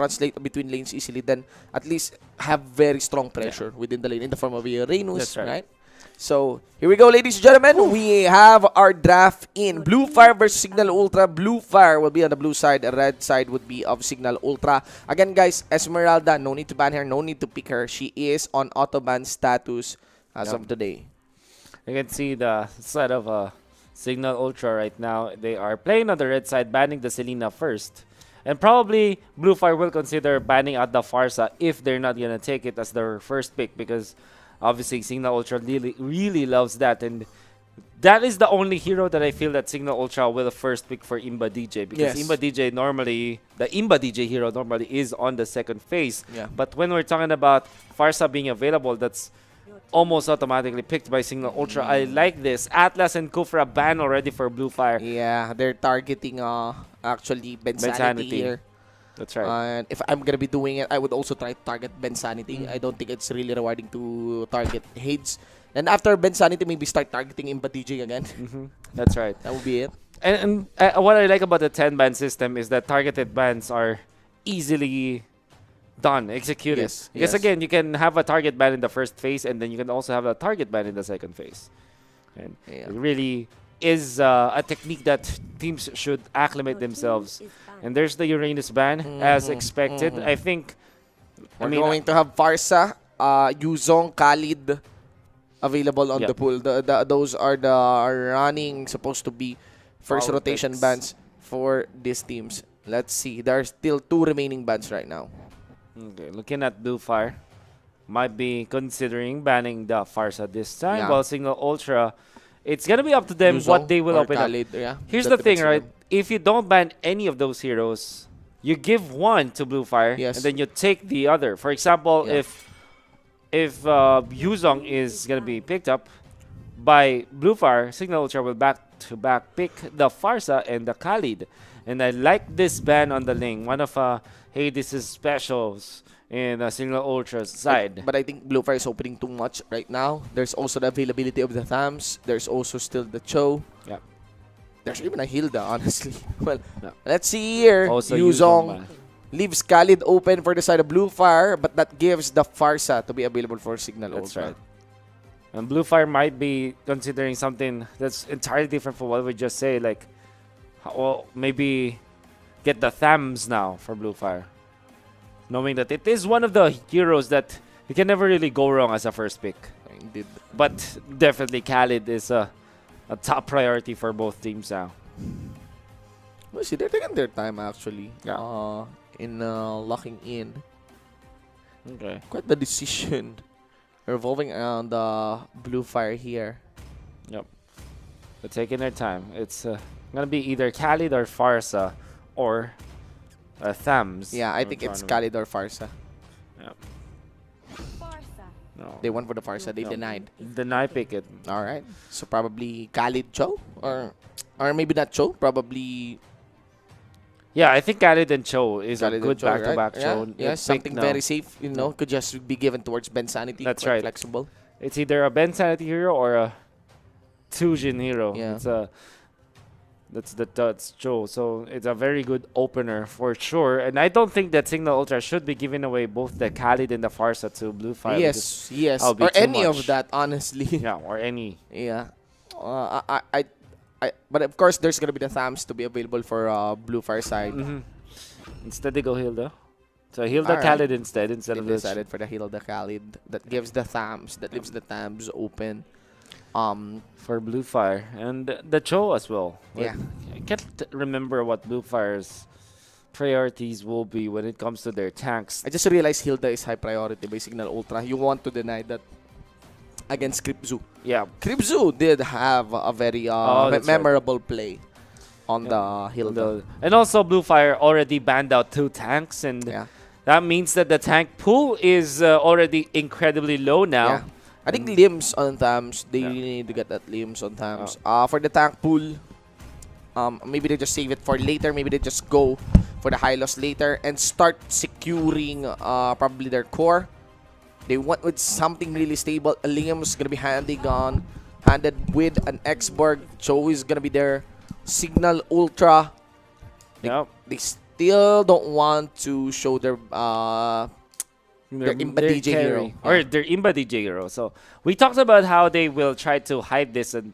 translate between lanes easily, then at least have very strong pressure within the lane in the form of a Reynos, right? So, here we go, ladies and gentlemen. We have our draft in Blufire versus Cignal Ultra. Blufire will be on the blue side. The red side would be of Cignal Ultra. Again, guys, Esmeralda, no need to ban her. No need to pick her. She is on auto-ban status as of today. You can see the side of Cignal Ultra right now. They are playing on the red side, banning the Selena first. And probably Blufire will consider banning out the Farsa if they're not going to take it as their first pick, because obviously Cignal Ultra really loves that. And that is the only hero that I feel that Cignal Ultra will first pick for Imba DJ, because Imba DJ normally, the Imba DJ hero normally is on the second phase. But when we're talking about Farsa being available, that's almost automatically picked by Cignal Ultra. I like this. Atlas and Kufra ban already for Blufire. Yeah, they're targeting actually Bensanity here. That's right. And if I'm gonna be doing it, I would also try to target Bensanity. I don't think it's really rewarding to target Hades. And after Bensanity, maybe start targeting Imba DJ again. That's right. That would be it. And what I like about the 10-ban system is that targeted bans are easily done, executed. Because again, you can have a target ban in the first phase, and then you can also have a target ban in the second phase. And it really is a technique that teams should acclimate themselves. And there's the Uranus ban, as expected. I think we're going to have Farsa, Yuzong, Khalid available on the pool. Those are the running, supposed to be first rotation bans for these teams. Let's see. There are still 2 remaining bans right now. Okay, looking at Blufire, might be considering banning the Farsa this time. While Cignal Ultra, it's gonna be up to them what they will open Khalid, up. Here's the thing, right? If you don't ban any of those heroes, you give one to Blufire, and then you take the other. For example, if Yuzong is gonna be picked up by Blufire, Cignal Ultra will back-to-back pick the Farsa and the Khalid. And I like this ban on the lane. One of Hades' specials in Cignal Ultra's side. But I think Blufire is opening too much right now. There's also the availability of the Thams. There's also still the Cho. There's even a Hilda, honestly. Well, let's see here. Also Yuzong leaves Khalid open for the side of Blufire, but that gives the Farsa to be available for Cignal Ultra. That's right. And Blufire might be considering something that's entirely different from what we just say, like, well, maybe get the Thams now for Blufire, knowing that it is one of the heroes that you can never really go wrong as a first pick. Indeed. But definitely Khalid is a top priority for both teams now. Well, see, they're taking their time actually in locking in. Okay. Quite the decision revolving around the Blufire here. Yep. They're taking their time. It's gonna be either Khalid or Farsa or Thams. Yeah, I think it's Khalid or Farsa. Yep. No. They went for the Farsa. They denied. Deny pick it. All right. So probably Khalid Cho or maybe not Cho. Probably. Yeah, I think Khalid and Cho is Khalid a good back-to-back Cho. Yeah, something very safe. You know, could just be given towards Bensanity. That's quite right. Flexible. It's either a Bensanity hero or a Tujin hero. Yeah. That's Cho. So it's a very good opener for sure. And I don't think that Cignal Ultra should be giving away both the Khalid and the Farsa to Blufire. Yes. Or any of that, honestly. Yeah, or any. Yeah. But of course, there's gonna be the Thams to be available for Blufire side. Instead, they go Hilda. So Hilda Khalid instead of they decided for the Hilda Khalid. That gives the Thams, that leaves the Thams open. For Blufire and the Cho as well. Yeah. I can't remember what Blufire's priorities will be when it comes to their tanks. I just realized Hilda is high priority by Cignal Ultra. You want to deny that against Kripzu. Yeah. Kripzu did have a very memorable play on the Hilda. And also Blufire already banned out 2 tanks, and that means that the tank pool is already incredibly low now. Yeah. I think limbs on Thams. They really need to get that limbs on Thams. For the tank pool, maybe they just save it for later. Maybe they just go for the high loss later and start securing probably their core. They went with something really stable. Liam's gonna be handed with an X-Borg. Cho is gonna be there. Cignal Ultra. They still don't want to show their Imba their DJ hero. or their Imba DJ hero. So we talked about how they will try to hide this, and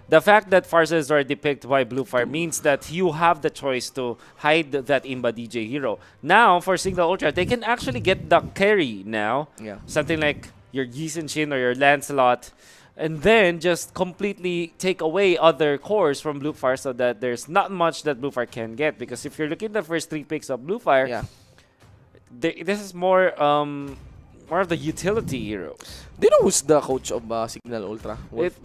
the fact that Farsa is already picked by Blufire means that you have the choice to hide that Imba DJ hero. Now for Cignal Ultra, they can actually get the carry now. Yeah. Something like your Shin or your Lancelot, and then just completely take away other cores from Blufire so that there's not much that Blufire can get. Because if you're looking at the first 3 picks of Blufire, Yeah. this is more of the utility heroes. Do you know who's the coach of Cignal Ultra?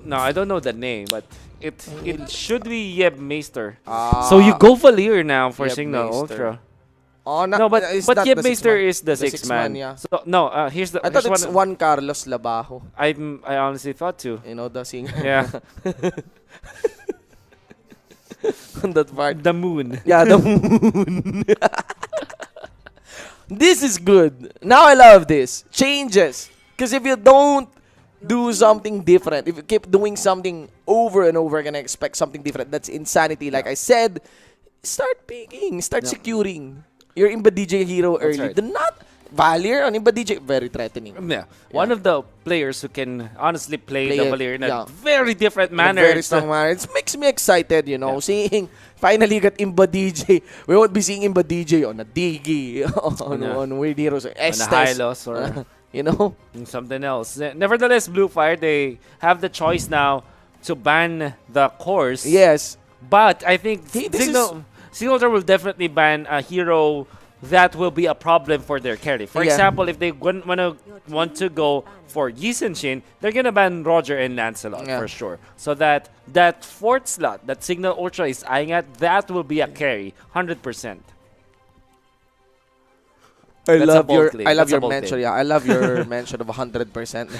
No, I don't know the name, but it should be Yeb Meister. Ah, So you go Valier now for Yeb Cignal Meister. Ultra. Oh, No, but is but that Yeb the Meister 6-man? is the The 6-man. yeah. So no, here's the I thought here's it's one. Juan Carlos Labajo. I honestly thought too. You know, the singer. Yeah, On that part. the moon. Yeah, the moon. This is good. Now I love this. Changes. Because if you don't do something different, if you keep doing something over and over again and expect something different, that's insanity. Like I said, start picking, start securing your Imba DJ hero That's early. right. Do not Valier on Imba DJ, very threatening. Yeah. One of the players who can honestly play Play the it, Valier in a yeah. very different In a manner. very It's, strong manner. It makes me excited, you know, seeing finally got Imba DJ. We won't be seeing Imba DJ on a Digi, on Weird Heroes, on a Estes, Hylos or you know. something else. Nevertheless, Blufire, they have the choice now to ban the cores. Yes. But I think Hey, this Cignal will definitely ban a hero that will be a problem for their carry. For Yeah. example, if they want to go for Shin, they're gonna ban Roger and Lancelot Yeah. for sure. So that 4th slot that Cignal Ultra is eyeing at, that will be a carry, 100%. I That's a love bold your claim. I love That's a your bold mention. claim. Yeah, I love your mention of 100%.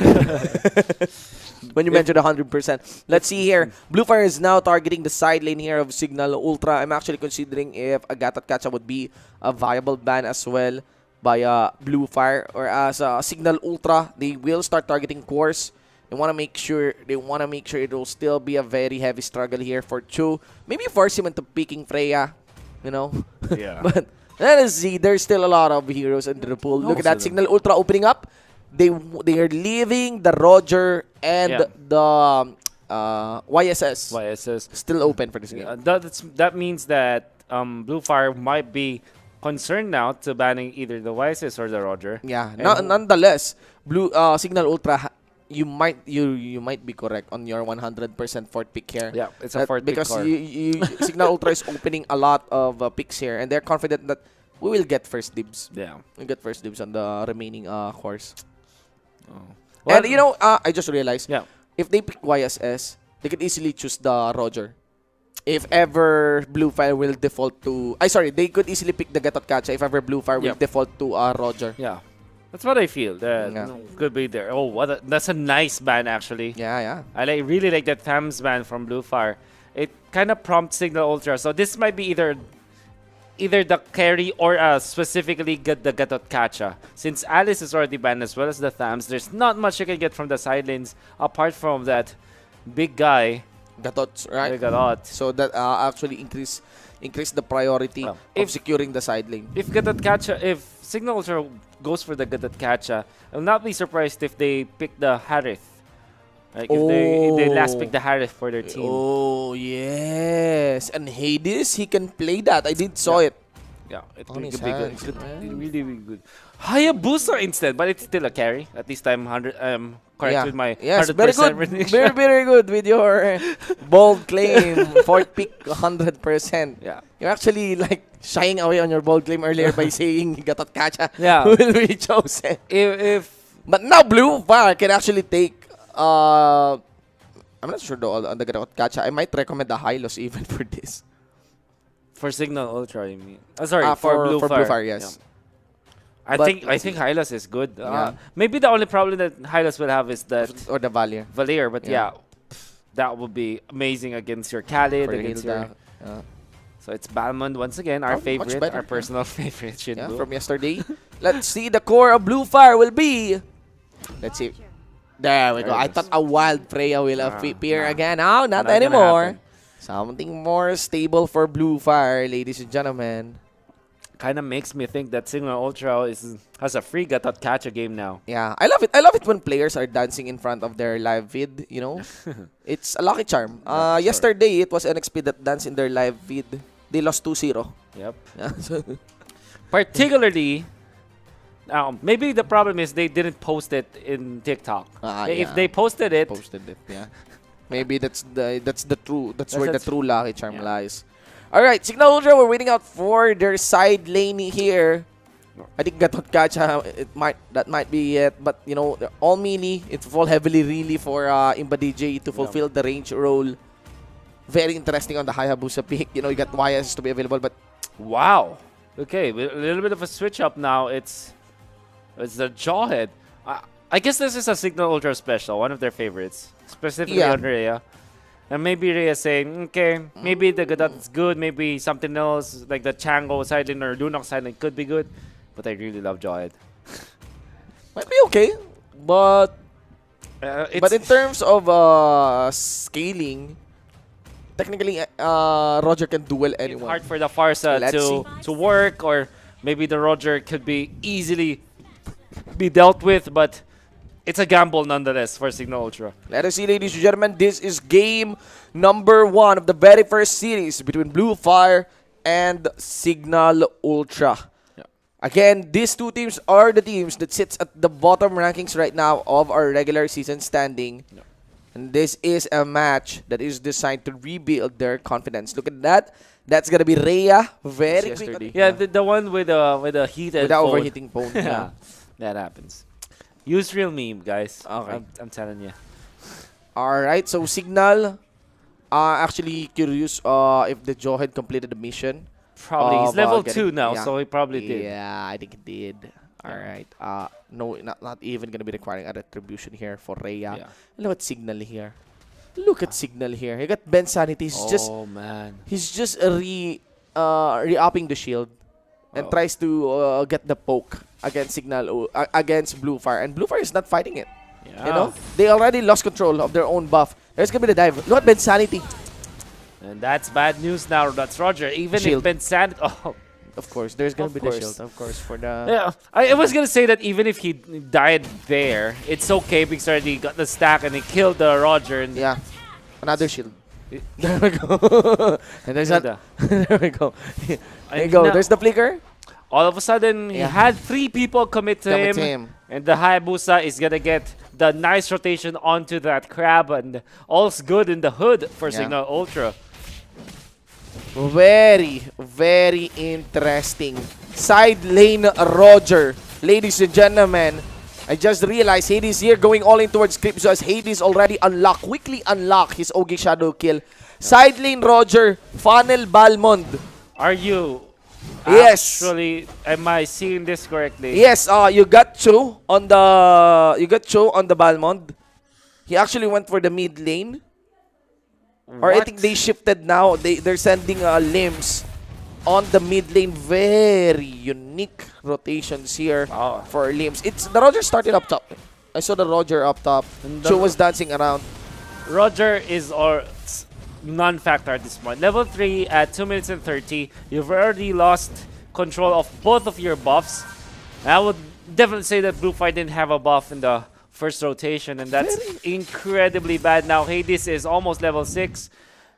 When you mentioned 100%, let's see here. Blufire is now targeting the side lane here of Cignal Ultra. I'm actually considering if Agatat Kacha would be a viable ban as well by Blufire, or as Cignal Ultra. They will start targeting cores. They want to make sure it will still be a very heavy struggle here for Chu. Maybe force him into picking Freya, you know. Yeah. But let us see. There's still a lot of heroes in the pool. Look at that. Cignal Ultra opening up. They are leaving the Roger and the YSS still open for this game. That means that Blufire might be concerned now to banning either the YSS or the Roger. Yeah. And Nonetheless, Cignal Ultra, you might be correct on your 100% fourth pick here. Yeah, it's a 4th pick because core. Cignal Ultra is opening a lot of picks here, and they're confident that we will get first dibs. Yeah. We get first dibs on the remaining cores. Oh. And you know, I just realized, Yeah. if they pick YSS, they could easily choose the Roger. If ever Blufire will default to... they could easily pick the Gatot Kacha if ever Blufire will default to Roger. Yeah. That's what I feel. That Yeah. could be there. Oh, that's a nice ban actually. Yeah. I really like that Thams ban from Blufire. It kind of prompts Cignal Ultra. So this might be either the carry or specifically get the Gatot Kacha. Since Alice is already banned as well as the Thams, there's not much you can get from the side lanes apart from that big guy, Gatots, right? Gatot. So that actually increase the priority Well, of securing the side lane. If Cignal Ultra goes for the Gatot Kacha, I'll not be surprised if they pick the Harith. Like if they last pick the Harith for their team. Oh, yes. And Hades, he can play that. I did saw it. Yeah, it On could his be good. hands, It could man. be really, really good. Hayabusa instead, but it's still a carry. At least I'm correct with my 100% very good. prediction. Very good with your bold claim. Fourth pick, 100%. Yeah. You're actually like shying away on your bold claim earlier by saying Gatot Kacha Yeah. will be chosen. If But now Blufire can actually take... I'm not sure though on the Gatot Kacha. I might recommend the Hylos even for this. for Cignal Ultra, I mean. Sorry, For Blufire. Blufire, yes. Yeah. I But think Hylos is good. Yeah. Maybe the only problem that Hylos will have is that Or the Valier. Valier, but Yeah. that would be amazing against your Khalid, For against your... Hilda. So it's Balmond once again, our Oh, much favorite, better, our yeah. personal favorite. Yeah, Shinbu. from yesterday. Let's see the core of Blufire will be. Let's see. There we go. There it I is. thought a wild Freya will appear nah. again. Oh, not gonna anymore. happen. Something more stable for Blufire, ladies and gentlemen. Kind of makes me think that Cignal Ultra has a free catch a game now. Yeah, I love it. I love it when players are dancing in front of their live feed, you know. It's a lucky charm. Yesterday, it was NXP that danced in their live feed. They lost 2-0. Yep. Yeah, so Particularly, maybe the problem is they didn't post it in TikTok. If they posted it, yeah. Maybe that's where the true lucky charm lies. All right, Cignal Ultra, we're waiting out for their side lane here. I think Gatot Gacha, that might be it, but you know, all melee, it fall heavily really for Imba DJ to fulfill the range role. Very interesting on the Hayabusa pick. You know, you got YS to be available, but wow. Okay, a little bit of a switch up now. It's the Jawhead. I guess this is a Cignal Ultra special, one of their favorites, specifically on Rhea. And maybe Rhea saying, okay, maybe the Gadot is good, maybe something else like the Chango sideline or Lunok sideline could be good, but I really love Jawhead. Might be okay, but in terms of scaling, technically Roger can duel anyone. It's hard for the Farsa to work, or maybe the Roger could be easily be dealt with, but it's a gamble nonetheless for Cignal Ultra. Let us see, ladies and gentlemen, this is game number 1 of the very first series between Blufire and Cignal Ultra. Yeah. Again, these two teams are the teams that sits at the bottom rankings right now of our regular season standing. Yeah. And this is a match that is designed to rebuild their confidence. Look at that. That's gonna be Rhea very quickly. Yeah, the one with a heated without phone. overheating phone. Yeah, that happens. Use real meme, guys. Okay. I'm telling you. Alright, so Cignal, actually curious if the Jawhead completed the mission. Probably. He's level 2 now, yeah. so he probably did. Yeah, I think he did. Alright. No, not even going to be requiring a retribution here for Rhea. Yeah. Look at Cignal here. Look at Cignal here. He got Ben Sanity. He's just re-upping the shield. And tries to get the poke against against Blufire, and Blufire is not fighting it. Yeah. You know, they already lost control of their own buff. There's gonna be the dive. Look at Ben Sanity. And that's bad news now. That's Roger. Even Shield. if Ben Sanity, Of course, there's gonna be the shield. Of course, for the yeah. I was gonna say that even if he died there, it's okay because already got the stack and he killed the Roger. And yeah, another shield. There we go. And there's that. There we go. There you go. There's the flicker. All of a sudden, he had 3 people commit to him. And the Hayabusa is going to get the nice rotation onto that crab. And all's good in the hood for Cignal Ultra. Very, very interesting. Side lane Roger. Ladies and gentlemen, I just realized Hades here going all in towards Crypto as Hades already quickly unlock his Ogi Shadow kill. Side lane Roger, Funnel Balmond. Are you actually, am I seeing this correctly? Yes, you got Cho on the Balmond. He actually went for the mid lane. Or I think they shifted now. They're sending limbs on the mid lane. Very unique rotations here for limbs. It's the Roger started up top. I saw the Roger up top. Cho was dancing around. Roger is non-factor at this point. Level 3 at 2 minutes and 30. You've already lost control of both of your buffs. And I would definitely say that Blufire didn't have a buff in the first rotation, and that's incredibly bad. Now Hades is almost level 6.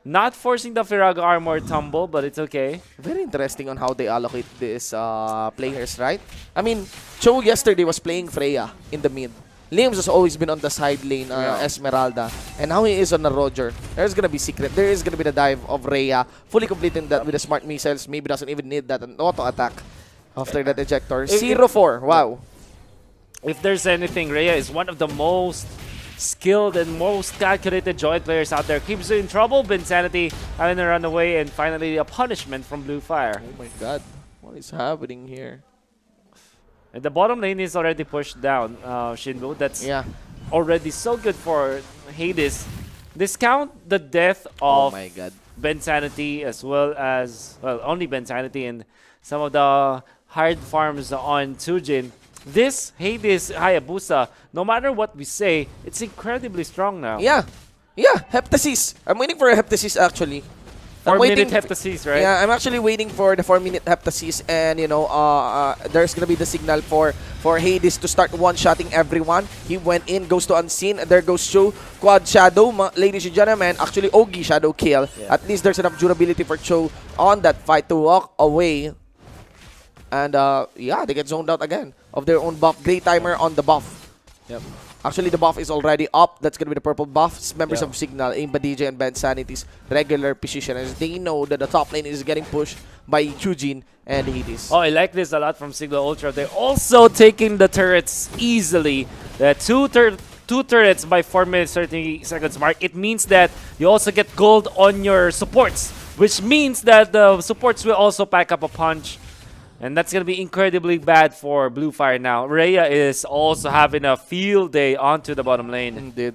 Not forcing the Firaga armor tumble, but it's okay. Very interesting on how they allocate these players, right? I mean, Cho yesterday was playing Freya in the mid. Liams has always been on the side lane, Esmeralda. And now he is on the Roger. There's gonna be secret. There is gonna be the dive of Rhea. Fully completing that with the smart missiles. Maybe doesn't even need that. An auto attack after that ejector. 0-4. Wow. If there's anything, Rhea is one of the most skilled and most calculated joint players out there. Keeps you in trouble. Insanity having to run away. And finally, a punishment from Blufire. Oh my god. What is happening here? And the bottom lane is already pushed down, Shinbu. That's already so good for Hades. Discount the death of Ben Sanity as well as, well, only Ben Sanity and some of the hard farms on Tsujin. This Hades Hayabusa, no matter what we say, it's incredibly strong now. Yeah. Yeah, Heptasis. I'm waiting for a Heptasis actually. 4-minute heptasis, right? Yeah, I'm actually waiting for the 4-minute heptasis, and there's gonna be the signal for Hades to start one-shotting everyone. He went in, goes to Unseen, there goes Cho. Quad Shadow, ladies and gentlemen. Actually, Ogi Shadow kill. Yeah. At least there's enough durability for Cho on that fight to walk away. And yeah, they get zoned out again of their own buff. Great timer on the buff. Yep. Actually, the buff is already up. That's gonna be the purple buff. Members Yeah. of Cignal, Imba DJ, and Ben Sanity's regular position, as they know that the top lane is getting pushed by Chujin and Hades. Oh, I like this a lot from Cignal Ultra. They're also taking the turrets easily. The two turrets by 4 minutes 30 seconds mark. It means that you also get gold on your supports, which means that the supports will also pack up a punch. And that's going to be incredibly bad for Blufire now. Rhea is also having a field day onto the bottom lane. Indeed.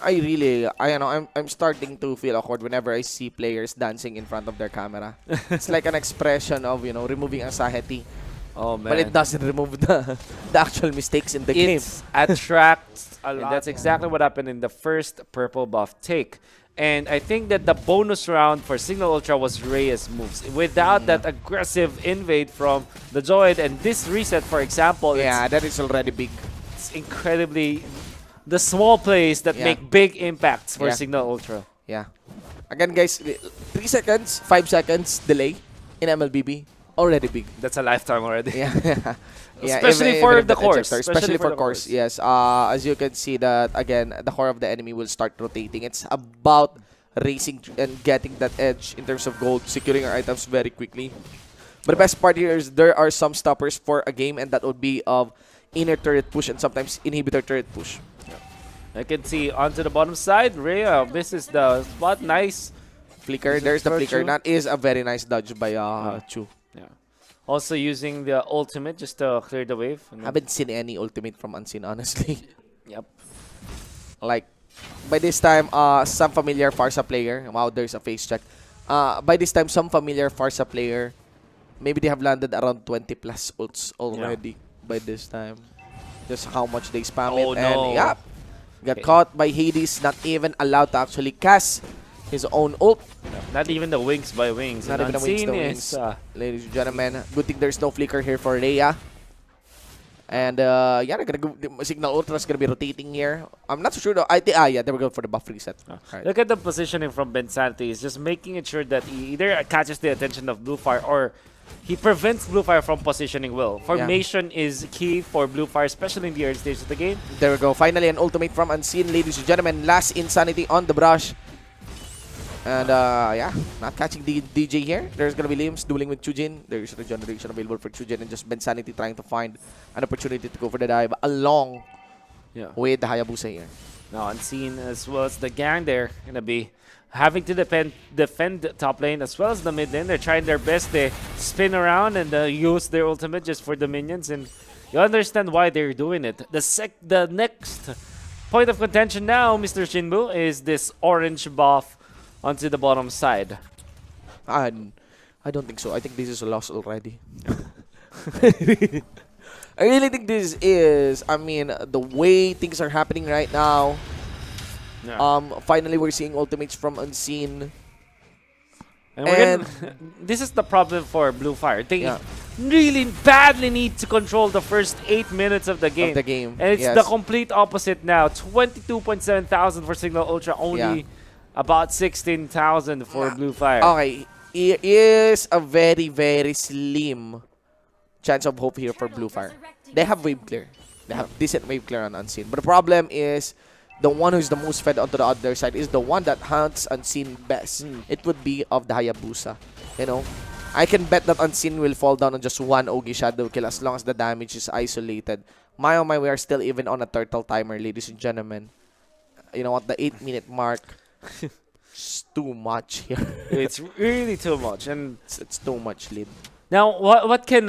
I'm starting to feel awkward whenever I see players dancing in front of their camera. It's like an expression of, removing anxiety. Oh, man. But it doesn't remove the actual mistakes in the game. It attracts a lot. And that's exactly what happened in the first purple buff take. And I think that the bonus round for Cignal Ultra was Reyes moves. Without that aggressive invade from the Zoid and this reset, for example, Yeah, that is already big. it's incredibly the small plays that make big impacts for Yeah. Cignal Ultra. Yeah. Again, guys, 3 seconds, 5 seconds delay in MLBB. Already big. That's a lifetime already. Yeah. Yeah, Especially for the cores. Especially for cores, yes. As you can see that, again, the core of the enemy will start rotating. It's about racing and getting that edge in terms of gold, securing our items very quickly. But the best part here is there are some stoppers for a game, and that would be of inner turret push and sometimes inhibitor turret push. I can see onto the bottom side, Rhea, this is the spot. Nice. Flicker, there's the flicker. That is a very nice dodge by Chu. Yeah. Also using the ultimate just to clear the wave. Haven't seen any ultimate from Unseen, honestly. Yep. Like, by this time, some familiar Farsa player. Wow, there's a face check. By this time, some familiar Farsa player, maybe they have landed around 20 plus ults already by this time. Just how much they spam it. Oh, And no. yeah, got caught by Hades, not even allowed to actually cast his own ult. Not even the wings by wings. Not And even the wings, Unseen the is, wings. Ladies and gentlemen, good thing there's no flicker here for Rhea. And yeah, they're gonna go, the Cignal Ultra's gonna be rotating here. I'm not so sure though. Yeah, they were going for the buff reset. Right. Look at the positioning from Ben Santi. He's just making it sure that he either catches the attention of Blufire or he prevents Blufire from positioning well. Formation is key for Blufire, especially in the early stages of the game. There we go. Finally, an ultimate from Unseen, ladies and gentlemen. Last Insanity on the brush. And yeah, not catching the DJ here. There's gonna be Limbs dueling with Chujin. There's regeneration available for Chujin, and just Ben Sanity trying to find an opportunity to go for the dive along with the Hayabusa here. Now Unseen as well as the gang, they're gonna be having to defend the top lane as well as the mid lane. They're trying their best. They spin around and use their ultimate just for the minions, and you understand why they're doing it. The next point of contention now, Mr. Shinbu, is this orange buff onto the bottom side. And I don't think so. I think this is a loss already. I really think this is, I mean, the way things are happening right now. Finally, we're seeing ultimates from Unseen. And this is the problem for Blufire. They really badly need to control the first 8 minutes of the game. And it's the complete opposite now. 22.7 thousand for Cignal Ultra, only about 16,000 for Blufire. Okay, it is a very, very slim chance of hope here for Blufire. They have wave clear. They have decent wave clear on Unseen. But the problem is, the one who's the most fed onto the other side is the one that hunts Unseen best. It would be of the Hayabusa. You know, I can bet that Unseen will fall down on just one Ogi Shadow kill as long as the damage is isolated. My oh my, we are still even on a turtle timer, ladies and gentlemen. You know what, the 8-minute mark. It's too much here. It's really too much, and it's too much lead. Now, what can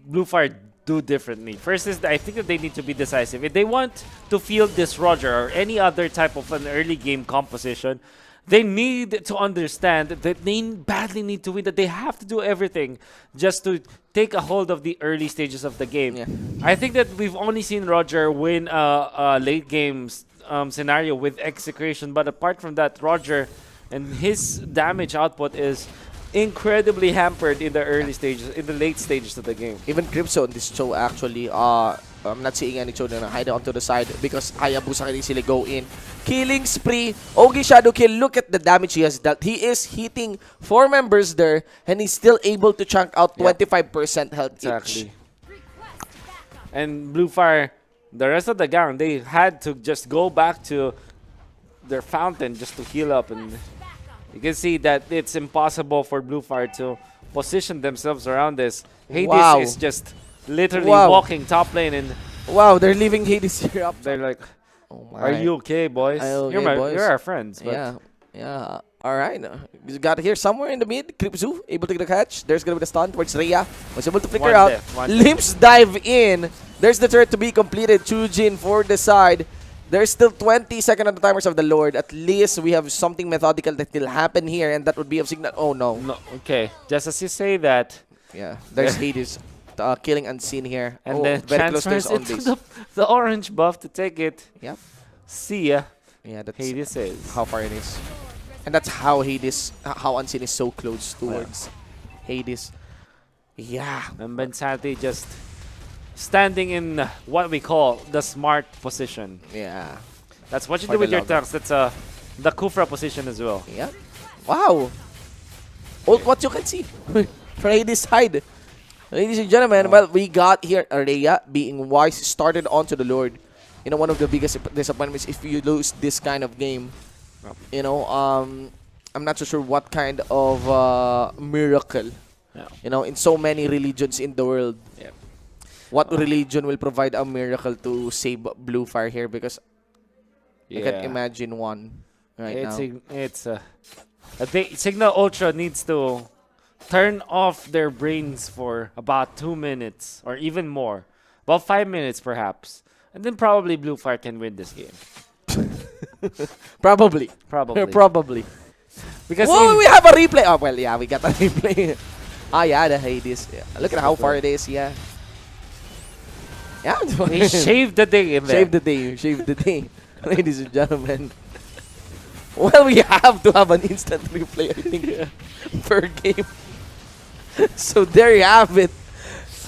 Blufire do differently? First is that I think that they need to be decisive. If they want to field this Roger or any other type of an early game composition, they need to understand that they badly need to win, that they have to do everything just to take a hold of the early stages of the game. I think that we've only seen Roger win late games scenario with execution, but apart from that, Roger and his damage output is incredibly hampered in the early stages, in the late stages of the game. Even Crypto on this show actually, I'm not seeing any show na hide onto the side because Hayabusa can easily go in. Killing spree, Ogi Shadow Kill, look at the damage he has dealt. He is hitting 4 members there and he's still able to chunk out 25% health each. And Blufire, the rest of the gang, they had to just go back to their fountain just to heal up, and you can see that it's impossible for Blufire to position themselves around this. Hades is just literally walking top lane, and they're leaving Hades here up. They're like, oh my. "Are you okay, boys? You're our friends." But yeah. All right. You got here somewhere in the mid. Kripzu able to get a catch. There's gonna be the stun towards Rhea. Was able to flicker out. Limps dive in. There's the turret to be completed. Chujin for the side. There's still 20 seconds on the timers of the Lord. At least we have something methodical that will happen here, and that would be of Cignal. Oh no. Okay, just as you say that. Yeah. There's Hades killing Unseen here. And then very close to his own transfers base. into the orange buff to take it. Yeah. See ya. Yeah, that's Hades is. how far it is. And that's how Hades, how Unseen is so close towards Hades. Yeah. And Bensati just standing in what we call the smart position. Yeah. That's what you do with your tanks. That's the Kufra position as well. Yeah. Wow. What you can see for Hades side. Ladies and gentlemen, well, we got here Rhea being wise, started onto the Lord. You know, one of the biggest disappointments if you lose this kind of game. You know, I'm not so sure what kind of miracle, you know, in so many religions in the world. Yeah. What religion will provide a miracle to save Blufire here? Because I can't imagine one now. I think Cignal Ultra needs to turn off their brains for about 2 minutes or even more. About 5 minutes perhaps. And then probably Blufire can win this game. Probably. Because we have a replay. Oh, well, yeah, we got a replay. The Hades. Yeah. Look at how far it is, yeah. Yeah. He shaved the day in there. Shaved the day. Ladies and gentlemen. Well, we have to have an instant replay, I think, per game. So there you have it.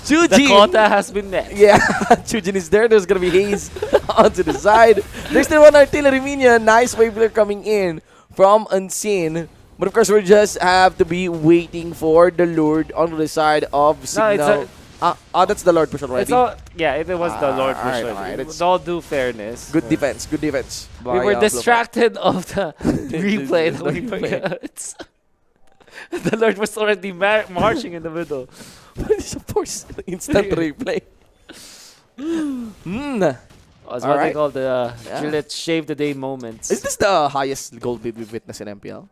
Chujin. The quota has been met. Yeah, Chujin is there. There's going to be Haze onto the side. There's still one artillery minion. Nice wave clear coming in from Unseen. But of course, we just have to be waiting for the Lord on the side of Cignal. That's the Lord push already. It was the Lord push already. With all due fairness. Good defense. We were distracted of the replay that we forgot. The Lord was already marching in the middle. It's of course instant replay. That's what they call the Gillette shave the day moments. Is this the highest gold bid we've witnessed in MPL?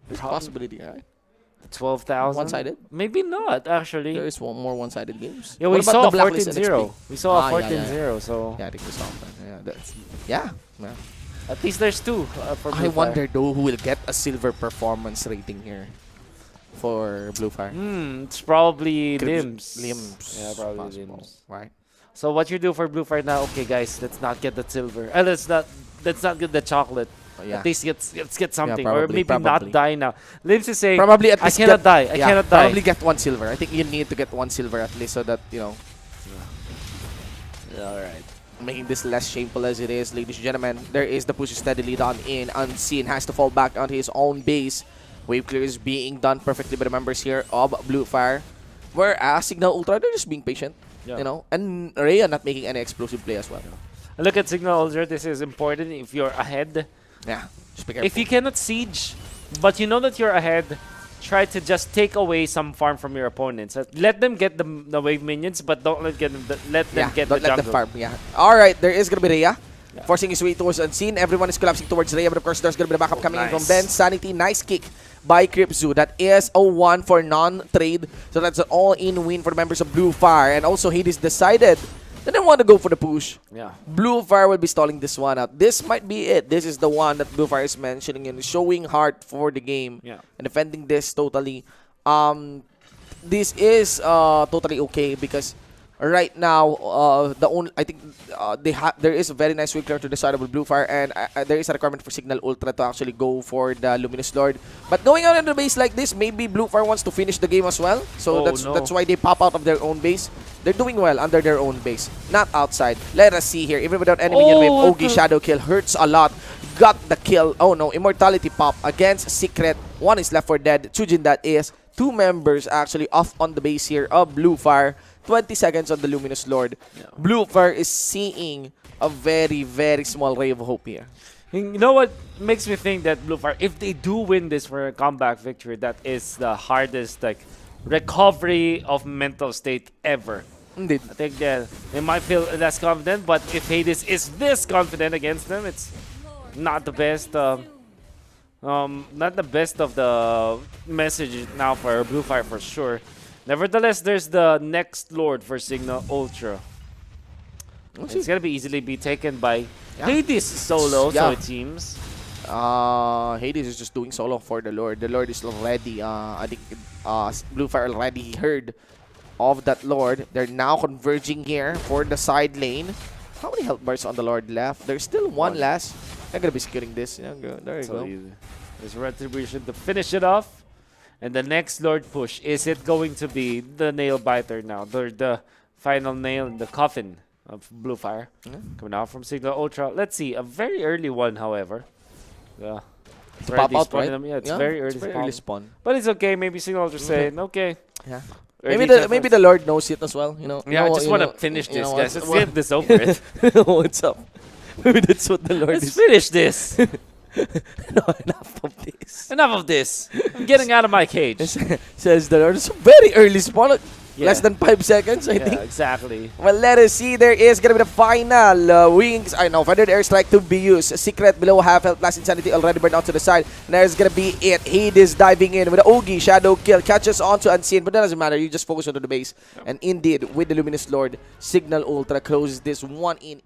There's a possibility, right? 12,000? One-sided? Maybe not, actually. There is more one-sided games. Yeah, we saw a 14-0. We saw a 14-0, so... Yeah, I think we saw that. Yeah, At least there's 2 for Blufire. I wonder, though, who will get a silver performance rating here for Blufire. It's probably Limbs. Yeah, probably Limbs. Right. So what you do for Blufire now? Okay, guys, let's not get the silver. Let's not get the chocolate. At least let's get something, or maybe not die now. Limbs is saying, probably at least I cannot die. I cannot die. Probably get 1 silver. I think you need to get 1 silver at least so that, you know. All right. Making this less shameful as it is, ladies and gentlemen. There is the push steadily done in. Unseen has to fall back onto his own base. Wave clear is being done perfectly by the members here of Blufire. Whereas Cignal Ultra, they're just being patient, you know. And Rhea not making any explosive play as well. Look at Cignal Ultra. This is important if you're ahead. Yeah, just be careful. If you cannot siege, but you know that you're ahead, try to just take away some farm from your opponents. Let them get the wave minions, but don't let them get the jungle. Farm. Yeah. All right, there is gonna be Rhea. Forcing his way towards Unseen. Everyone is collapsing towards Rhea, but of course there's gonna be the backup coming in from Ben. Sanity, nice kick by Kripzu. That is a 1 for non-trade. So that's an all-in win for the members of Blufire. And also Hades decided they didn't want to go for the push. Yeah. Blufire will be stalling this one out. This might be it. This is the one that Blufire is mentioning and showing heart for the game. Yeah. And defending this totally. This is totally okay because right now, I think there is a very nice wing clear to the side of Blufire, and there is a requirement for Cignal Ultra to actually go for the Luminous Lord. But going out on the base like this, maybe Blufire wants to finish the game as well. So that's why they pop out of their own base. They're doing well under their own base, not outside. Let us see here. Even without enemy minion wave, Ogi Shadow Kill hurts a lot. Got the kill. Oh no, Immortality pop against Secret. One is left for dead. Chujin that is. 2 members actually off on the base here of Blufire. 20 seconds on the Luminous Lord. Yeah. Blufire is seeing a very, very small ray of hope here. You know what makes me think that Blufire, if they do win this for a comeback victory, that is the hardest recovery of mental state ever. Indeed. I think they might feel less confident, but if Hades is this confident against them, it's not the best. Not the best of the message now for Blufire for sure. Nevertheless, there's the next Lord for Cignal Ultra. It's gonna be easily be taken by Hades solo, so it seems. Hades is just doing solo for the Lord. The Lord is already, I think, Blufire already heard of that Lord. They're now converging here for the side lane. How many health bars on the Lord left? There's still one last. I'm gonna be securing this. Yeah, there you go. There's Retribution to finish it off. And the next Lord push, is it going to be the nail biter now? The final nail in the coffin of Blufire. Coming out from Cignal Ultra. Let's see, a very early one, however. It's pop out, right? Yeah, it's very early, early spawn. But it's okay. Maybe Cignal Ultra saying, okay. Yeah. Maybe the Lord knows it as well. I just want to finish this, guys. Let's get this over with. What's up? Maybe that's what the Lord is. Let's finish this. No, enough of this. Enough of this. I'm getting out of my cage. Says the Lord. It's a very early spawn. Less than 5 seconds, I think. Exactly. Well, let us see. There is going to be the final wings. I know. Feathered airstrike to be used. Secret below half health. Last insanity already burned out to the side. And there's going to be it. Hades diving in with the Ogi. Shadow kill. Catches on to Unseen. But that doesn't matter. You just focus on the base. And indeed, with the Luminous Lord, Cignal Ultra closes this one in.